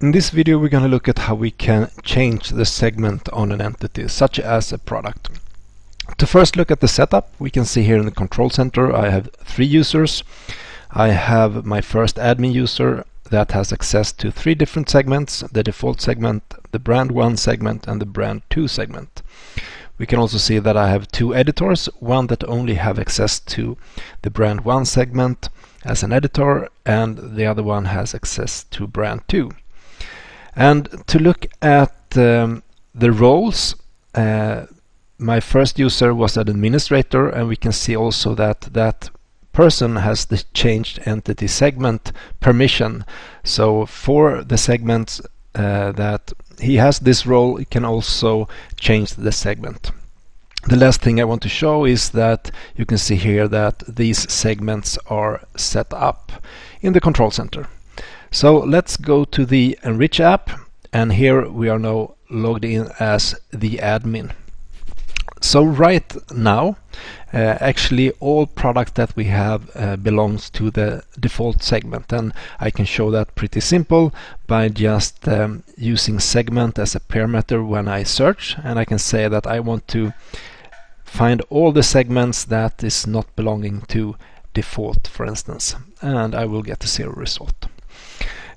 In this video we're going to look at how we can change the segment on an entity, such as a product. To first look at the setup, we can see here in the control center I have 3 users. I have my first admin user that has access to 3 different segments: the default segment, the brand 1 segment, and the brand 2 segment. We can also see that I have 2 editors, one that only have access to the brand 1 segment as an editor, and the other one has access to brand 2. And to look at the roles, my first user was an administrator, and we can see also that that person has the changed entity segment permission. So for the segments that he has this role, he can also change the segment. The last thing I want to show is that you can see here that these segments are set up in the control center. So let's go to the inRiver app, and here we are now logged in as the admin. So right now, actually all product that we have belongs to the default segment, and I can show that pretty simple by just using segment as a parameter when I search, and I can say that I want to find all the segments that is not belonging to default, for instance, and I will get a 0 result.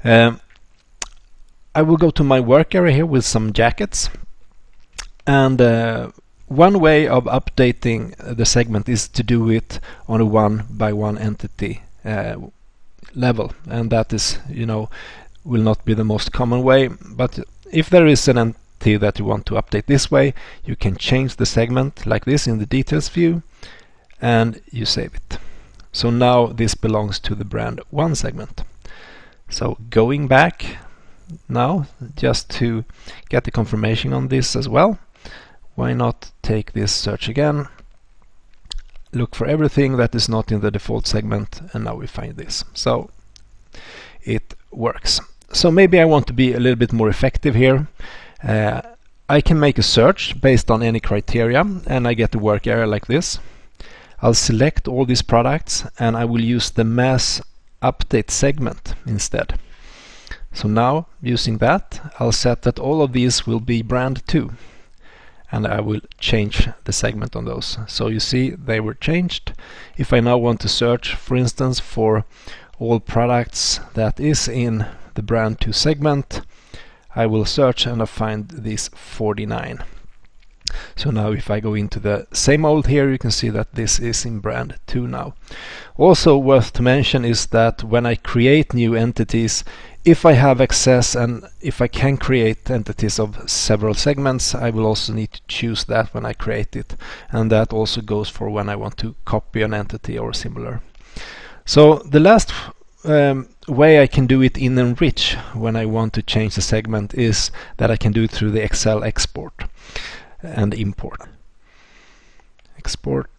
I will go to my work area here with some jackets, and one way of updating the segment is to do it on a 1-by-1 entity level, and that is, will not be the most common way, but if there is an entity that you want to update this way, you can change the segment like this in the details view, and you save it. So now this belongs to the brand 1 segment. So going back now, just to get the confirmation on this as well, why not take this search again, look for everything that is not in the default segment, and now we find this. So it works. So maybe I want to be a little bit more effective here. I can make a search based on any criteria, and I get the work area like this. I'll select all these products, and I will use the mass update segment instead. So now, using that, I'll set that all of these will be brand 2, and I will change the segment on those. So you see they were changed. If I now want to search, for instance, for all products that is in the brand 2 segment, I will search and I find these 49. So now if I go into the same old here, you can see that this is in brand 2 now. Also worth to mention is that when I create new entities, if I have access and if I can create entities of several segments, I will also need to choose that when I create it, and that also goes for when I want to copy an entity or similar. So the last way I can do it in inRiver when I want to change the segment is that I can do it through the Excel export and import. Export,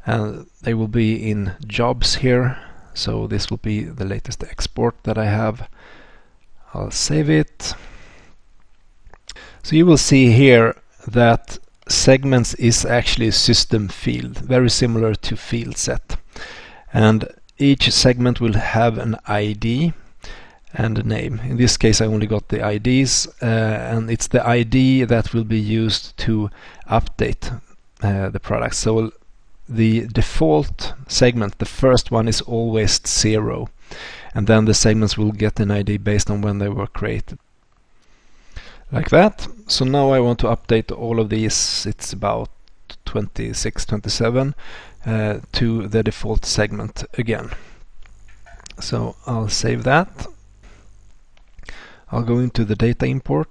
and they will be in jobs here, so this will be the latest export that I have. I'll save it. So you will see here that segments is actually a system field, very similar to field set, and each segment will have an ID and a name. In this case I only got the IDs, and it's the ID that will be used to update the product. So the default segment, the first one, is always 0, and then the segments will get an ID based on when they were created. Like that. So now I want to update all of these, it's about 26, 27, to the default segment again. So I'll save that. I'll go into the data import,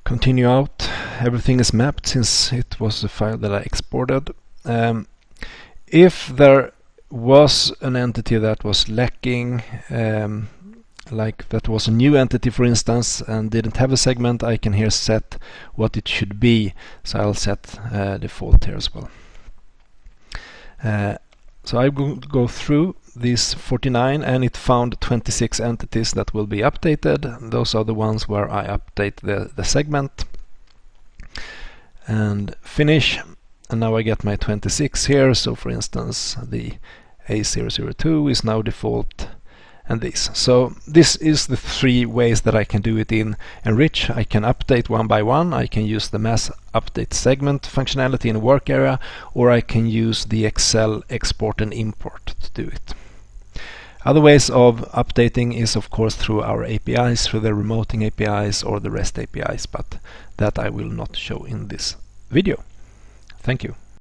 continue out. Everything is mapped since it was a file that I exported. If there was an entity that was lacking, like that was a new entity for instance and didn't have a segment, I can here set what it should be. So I'll set default here as well. So I will go through these 49, and it found 26 entities that will be updated. Those are the ones where I update the segment. And finish, and now I get my 26 here. So for instance the A002 is now default, and this. So this is the 3 ways that I can do it in Enrich. I can update one by one, I can use the mass update segment functionality in the work area, or I can use the Excel export and import to do it. Other ways of updating is of course through our APIs, through the remoting APIs or the REST APIs, but that I will not show in this video. Thank you.